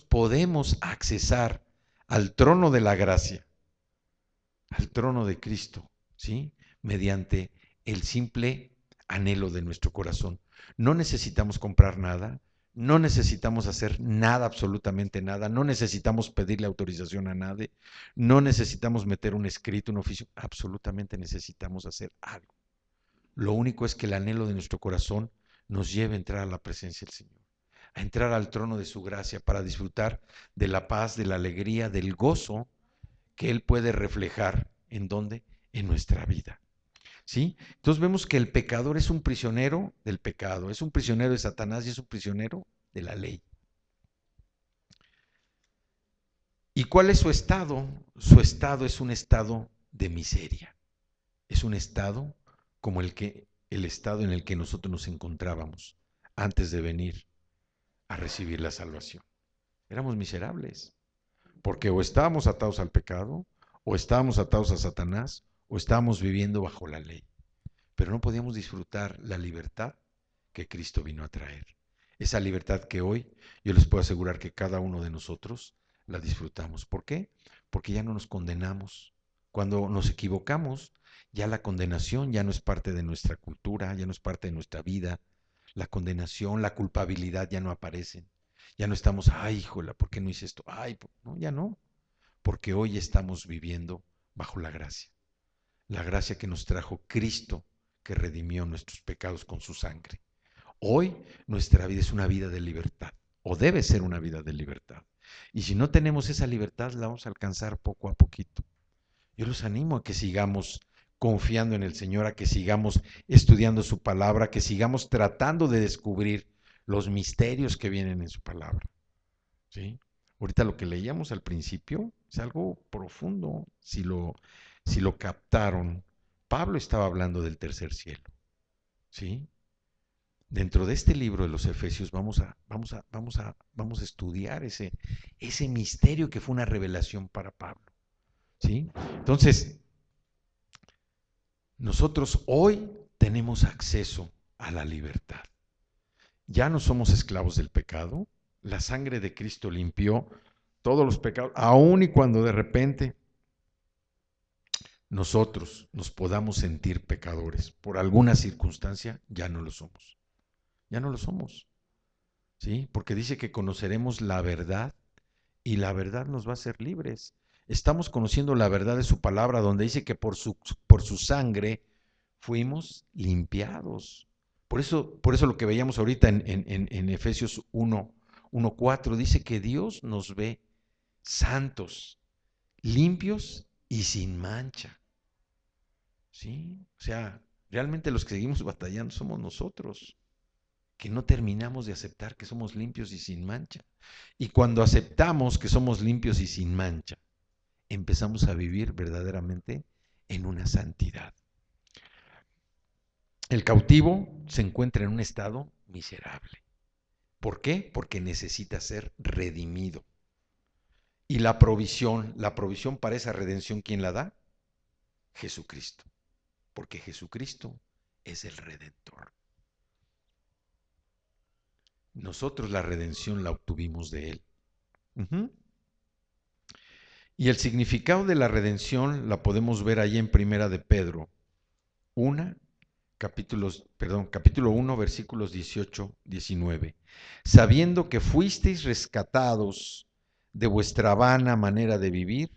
podemos accesar al trono de la gracia, al trono de Cristo, ¿sí?, mediante el simple anhelo de nuestro corazón. No necesitamos comprar nada, no necesitamos hacer nada, absolutamente nada, no necesitamos pedirle autorización a nadie, no necesitamos meter un escrito, un oficio, absolutamente necesitamos hacer algo. Lo único es que el anhelo de nuestro corazón nos lleve a entrar a la presencia del Señor, a entrar al trono de su gracia para disfrutar de la paz, de la alegría, del gozo que Él puede reflejar. ¿En dónde? En nuestra vida. ¿Sí? Entonces vemos que el pecador es un prisionero del pecado, es un prisionero de Satanás y es un prisionero de la ley. ¿Y cuál es su estado? Su estado es un estado de miseria. Es un estado como el estado en el que nosotros nos encontrábamos antes de venir a recibir la salvación. Éramos miserables, porque o estábamos atados al pecado, o estábamos atados a Satanás, o estábamos viviendo bajo la ley. Pero no podíamos disfrutar la libertad que Cristo vino a traer. Esa libertad que hoy yo les puedo asegurar que cada uno de nosotros la disfrutamos. ¿Por qué? Porque ya no nos condenamos. Cuando nos equivocamos, ya la condenación ya no es parte de nuestra cultura, ya no es parte de nuestra vida. La condenación, la culpabilidad ya no aparecen. Ya no estamos, ay, híjola, ¿por qué no hice esto? Ay, no, ya no. Porque hoy estamos viviendo bajo la gracia. La gracia que nos trajo Cristo, que redimió nuestros pecados con su sangre. Hoy nuestra vida es una vida de libertad, o debe ser una vida de libertad. Y si no tenemos esa libertad, la vamos a alcanzar poco a poquito. Yo los animo a que sigamos confiando en el Señor, a que sigamos estudiando su palabra, que sigamos tratando de descubrir los misterios que vienen en su palabra, ¿sí? Ahorita lo que leíamos al principio es algo profundo, si lo captaron. Pablo estaba hablando del tercer cielo, ¿sí? Dentro de este libro de los Efesios vamos a estudiar ese misterio que fue una revelación para Pablo, ¿sí? Entonces, nosotros hoy tenemos acceso a la libertad. Ya no somos esclavos del pecado. La sangre de Cristo limpió todos los pecados, aun y cuando de repente nosotros nos podamos sentir pecadores por alguna circunstancia, ya no lo somos. Ya no lo somos, ¿sí? Porque dice que conoceremos la verdad y la verdad nos va a hacer libres. Estamos conociendo la verdad de su palabra, donde dice que por su sangre fuimos limpiados. Por eso lo que veíamos ahorita en Efesios 1:4 dice que Dios nos ve santos, limpios y sin mancha. ¿Sí? O sea, realmente los que seguimos batallando somos nosotros, que no terminamos de aceptar que somos limpios y sin mancha. Y cuando aceptamos que somos limpios y sin mancha, empezamos a vivir verdaderamente en una santidad. El cautivo se encuentra en un estado miserable. ¿Por qué? Porque necesita ser redimido. Y la provisión para esa redención, ¿quién la da? Jesucristo. Porque Jesucristo es el Redentor. Nosotros la redención la obtuvimos de Él. Y el significado de la redención la podemos ver ahí en Primera de Pedro 1, capítulo 1, versículos 18-19. Sabiendo que fuisteis rescatados de vuestra vana manera de vivir,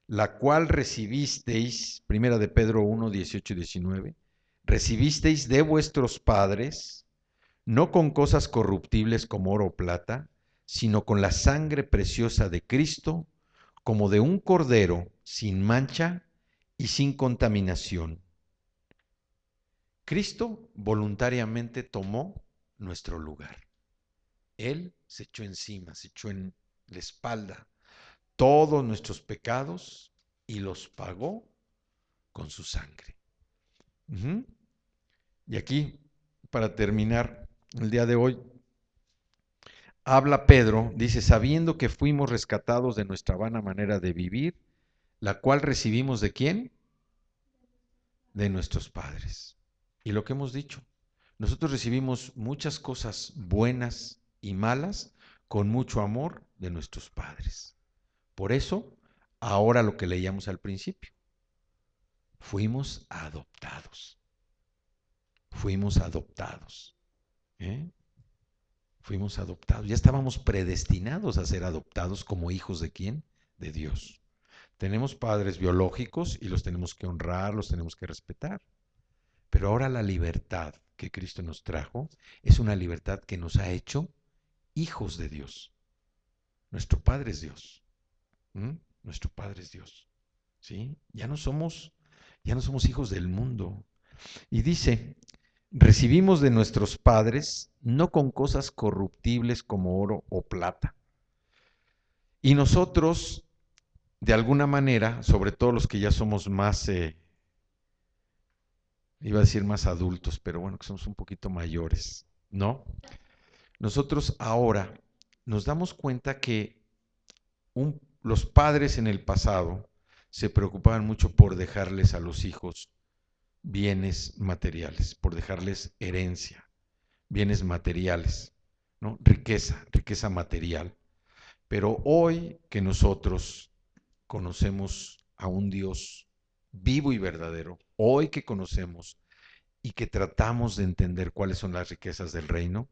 la cual recibisteis, Primera de Pedro 1, 18-19, recibisteis de vuestros padres, no con cosas corruptibles como oro o plata, sino con la sangre preciosa de Cristo, como de un cordero sin mancha y sin contaminación. Cristo voluntariamente tomó nuestro lugar. Él se echó encima, se echó en la espalda todos nuestros pecados y los pagó con su sangre. Y aquí, para terminar el día de hoy, habla Pedro, dice, sabiendo que fuimos rescatados de nuestra vana manera de vivir, la cual recibimos ¿de quién? De nuestros padres. Y lo que hemos dicho, nosotros recibimos muchas cosas buenas y malas con mucho amor de nuestros padres. Por eso, ahora lo que leíamos al principio, fuimos adoptados. Fuimos adoptados. Fuimos adoptados. Ya estábamos predestinados a ser adoptados como hijos ¿de quién? De Dios. Tenemos padres biológicos y los tenemos que honrar, los tenemos que respetar. Pero ahora la libertad que Cristo nos trajo es una libertad que nos ha hecho hijos de Dios. Nuestro Padre es Dios. Nuestro Padre es Dios. ¿Sí? Ya no somos hijos del mundo. Y dice, recibimos de nuestros padres no con cosas corruptibles como oro o plata. Y nosotros, de alguna manera, sobre todo los que ya somos más, iba a decir más adultos, pero bueno, que somos un poquito mayores, ¿no? Nosotros ahora nos damos cuenta que los padres en el pasado se preocupaban mucho por dejarles a los hijos bienes materiales, por dejarles herencia, bienes materiales, ¿no? Riqueza material. Pero hoy que nosotros conocemos a un Dios vivo y verdadero, hoy que conocemos y que tratamos de entender cuáles son las riquezas del reino,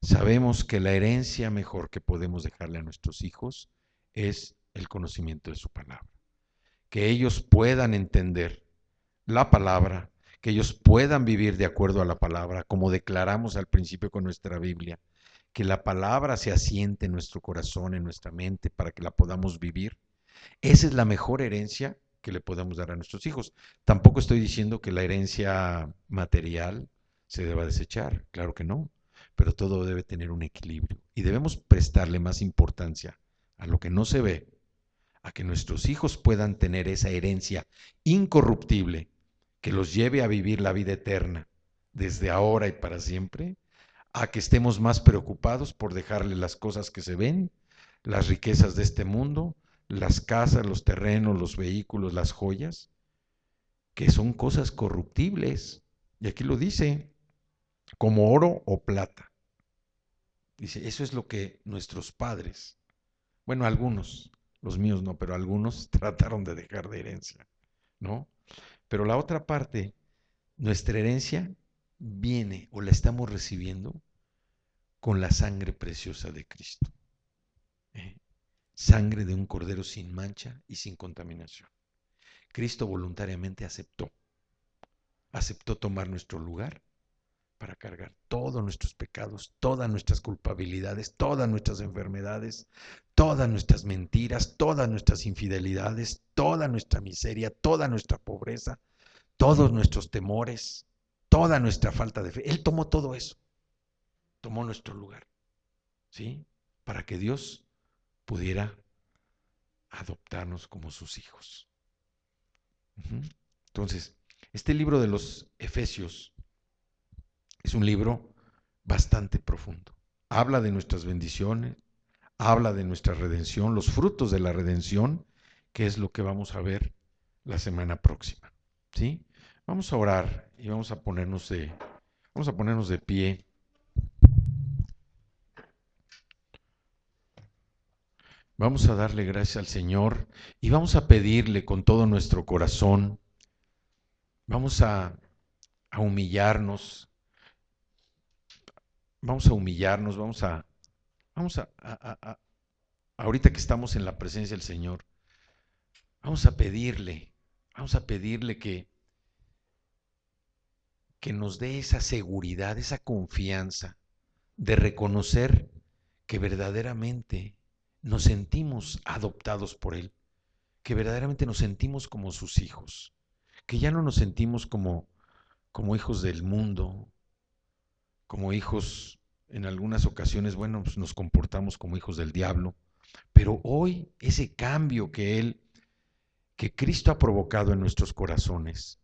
sabemos que la herencia mejor que podemos dejarle a nuestros hijos es el conocimiento de su palabra. Que ellos puedan entender la palabra, que ellos puedan vivir de acuerdo a la palabra, como declaramos al principio con nuestra Biblia, que la palabra se asiente en nuestro corazón, en nuestra mente, para que la podamos vivir. Esa es la mejor herencia que le podemos dar a nuestros hijos. Tampoco estoy diciendo que la herencia material se deba desechar, claro que no, pero todo debe tener un equilibrio. Y debemos prestarle más importancia a lo que no se ve, a que nuestros hijos puedan tener esa herencia incorruptible que los lleve a vivir la vida eterna desde ahora y para siempre, a que estemos más preocupados por dejarle las cosas que se ven, las riquezas de este mundo, las casas, los terrenos, los vehículos, las joyas, que son cosas corruptibles. Y aquí lo dice, como oro o plata. Dice, eso es lo que nuestros padres, bueno, algunos, los míos no, pero algunos trataron de dejar de herencia, ¿no? Pero la otra parte, nuestra herencia viene o la estamos recibiendo con la sangre preciosa de Cristo. Sangre de un cordero sin mancha y sin contaminación. Cristo voluntariamente aceptó tomar nuestro lugar para cargar todos nuestros pecados, todas nuestras culpabilidades, todas nuestras enfermedades, todas nuestras mentiras, todas nuestras infidelidades, toda nuestra miseria, toda nuestra pobreza, todos nuestros temores, toda nuestra falta de fe. Él tomó todo eso, tomó nuestro lugar, ¿sí? Para que Dios pudiera adoptarnos como sus hijos. Entonces, este libro de los Efesios es un libro bastante profundo. Habla de nuestras bendiciones, habla de nuestra redención, los frutos de la redención, que es lo que vamos a ver la semana próxima, ¿sí? Vamos a orar y vamos a ponernos de pie. Vamos a darle gracias al Señor y vamos a pedirle con todo nuestro corazón. Vamos a humillarnos. Ahorita que estamos en la presencia del Señor, vamos a pedirle que nos dé esa seguridad, esa confianza de reconocer que verdaderamente nos sentimos adoptados por Él, que verdaderamente nos sentimos como sus hijos, que ya no nos sentimos como hijos del mundo, como hijos, en algunas ocasiones, bueno, pues nos comportamos como hijos del diablo, pero hoy ese cambio que Cristo ha provocado en nuestros corazones,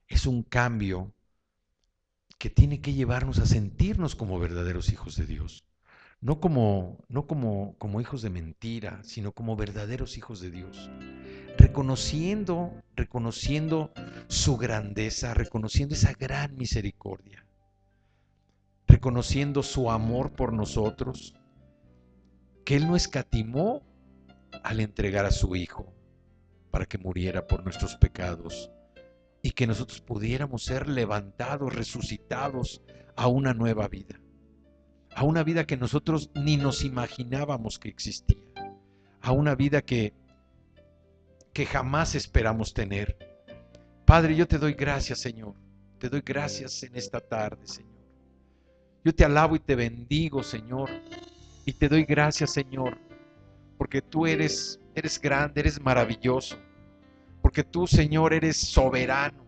es un cambio que tiene que llevarnos a sentirnos como verdaderos hijos de Dios. No como hijos de mentira, sino como verdaderos hijos de Dios. Reconociendo su grandeza, reconociendo esa gran misericordia, reconociendo su amor por nosotros, que Él no escatimó al entregar a su Hijo para que muriera por nuestros pecados y que nosotros pudiéramos ser levantados, resucitados a una nueva vida. A una vida que nosotros ni nos imaginábamos que existía, a una vida que jamás esperamos tener. Padre, yo te doy gracias, Señor, te doy gracias en esta tarde, Señor. Yo te alabo y te bendigo, Señor, y te doy gracias, Señor, porque tú eres grande, eres maravilloso, porque tú, Señor, eres soberano,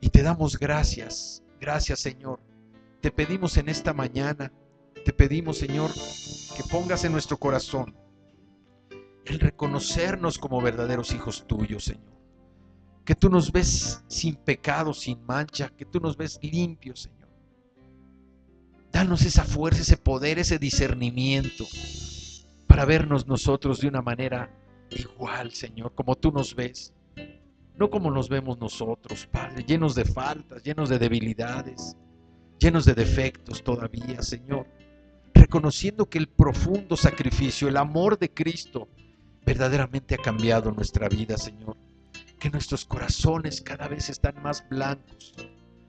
y te damos gracias, Señor. Te pedimos en esta mañana, te pedimos, Señor, que pongas en nuestro corazón el reconocernos como verdaderos hijos tuyos, Señor. Que tú nos ves sin pecado, sin mancha, que tú nos ves limpios, Señor. Danos esa fuerza, ese poder, ese discernimiento para vernos nosotros de una manera igual, Señor, como tú nos ves. No como nos vemos nosotros, Padre, llenos de faltas, llenos de debilidades, llenos de defectos todavía, Señor, reconociendo que el profundo sacrificio, el amor de Cristo verdaderamente ha cambiado nuestra vida, Señor, que nuestros corazones cada vez están más blancos,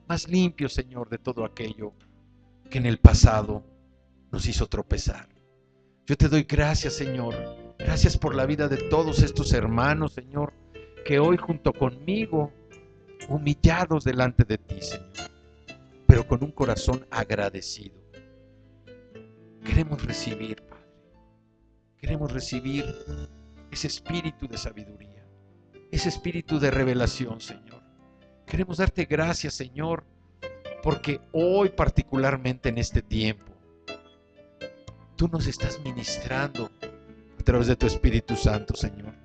más limpios, Señor, de todo aquello que en el pasado nos hizo tropezar. Yo te doy gracias, Señor, gracias por la vida de todos estos hermanos, Señor, que hoy junto conmigo, humillados delante de ti, Señor, pero con un corazón agradecido, queremos recibir, Padre, queremos recibir ese espíritu de sabiduría, ese espíritu de revelación, Señor. Queremos darte gracias, Señor. porque hoy particularmente en este tiempo, tú nos estás ministrando a través de tu Espíritu Santo, Señor.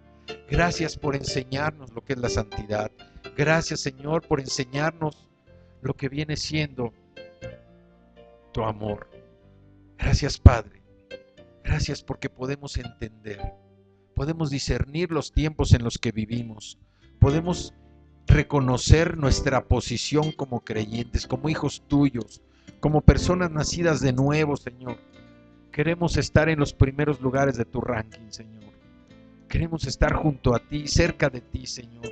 Gracias por enseñarnos lo que es la santidad. Gracias, Señor, por enseñarnos lo que viene siendo tu amor. Gracias, Padre. Gracias porque podemos entender, podemos discernir los tiempos en los que vivimos, podemos reconocer nuestra posición como creyentes, como hijos tuyos, como personas nacidas de nuevo, Señor. Queremos estar en los primeros lugares de tu ranking, Señor. Queremos estar junto a ti, cerca de ti, Señor.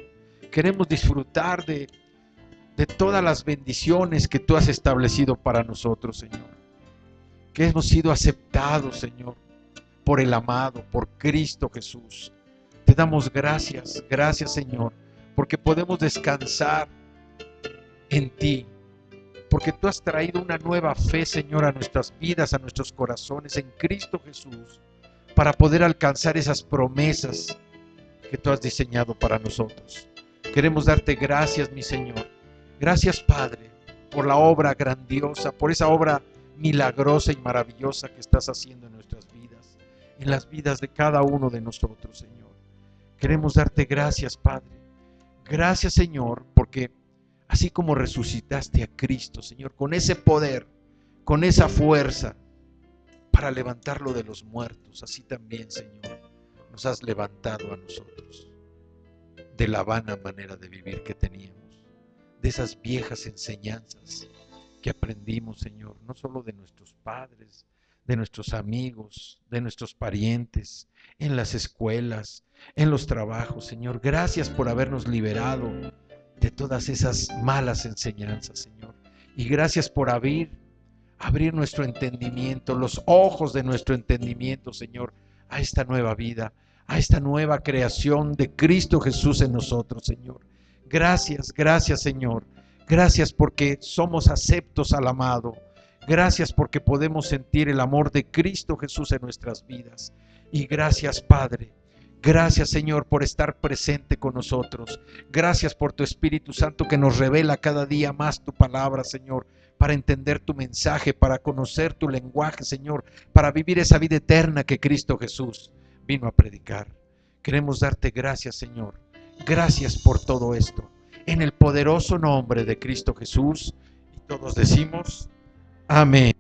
Queremos disfrutar de todas las bendiciones que tú has establecido para nosotros, Señor. Que hemos sido aceptados, Señor, por el amado, por Cristo Jesús. Te damos gracias, gracias, Señor, porque podemos descansar en ti, porque tú has traído una nueva fe, Señor, a nuestras vidas, a nuestros corazones, en Cristo Jesús, para poder alcanzar esas promesas que tú has diseñado para nosotros. Queremos darte gracias, mi Señor. Gracias, Padre, por la obra grandiosa, por esa obra milagrosa y maravillosa que estás haciendo en nuestras vidas, en las vidas de cada uno de nosotros, Señor. Queremos darte gracias, Padre. Gracias, Señor, porque así como resucitaste a Cristo, Señor, con ese poder, con esa fuerza para levantarlo de los muertos, así también, Señor, nos has levantado a nosotros de la vana manera de vivir que teníamos, de esas viejas enseñanzas que aprendimos, Señor, no solo de nuestros padres, de nuestros amigos, de nuestros parientes, en las escuelas, en los trabajos, Señor. Gracias por habernos liberado de todas esas malas enseñanzas, Señor. Y gracias por abrir nuestro entendimiento, los ojos de nuestro entendimiento, Señor, a esta nueva vida, a esta nueva creación de Cristo Jesús en nosotros, Señor. Gracias, gracias, Señor. Gracias porque somos aceptos al amado. Gracias porque podemos sentir el amor de Cristo Jesús en nuestras vidas. Y gracias, Padre. Gracias, Señor, por estar presente con nosotros. Gracias por tu Espíritu Santo que nos revela cada día más tu palabra, Señor, para entender tu mensaje, para conocer tu lenguaje, Señor, para vivir esa vida eterna que Cristo Jesús vino a predicar. Queremos darte gracias, Señor. Gracias por todo esto. En el poderoso nombre de Cristo Jesús. Y todos decimos, amén.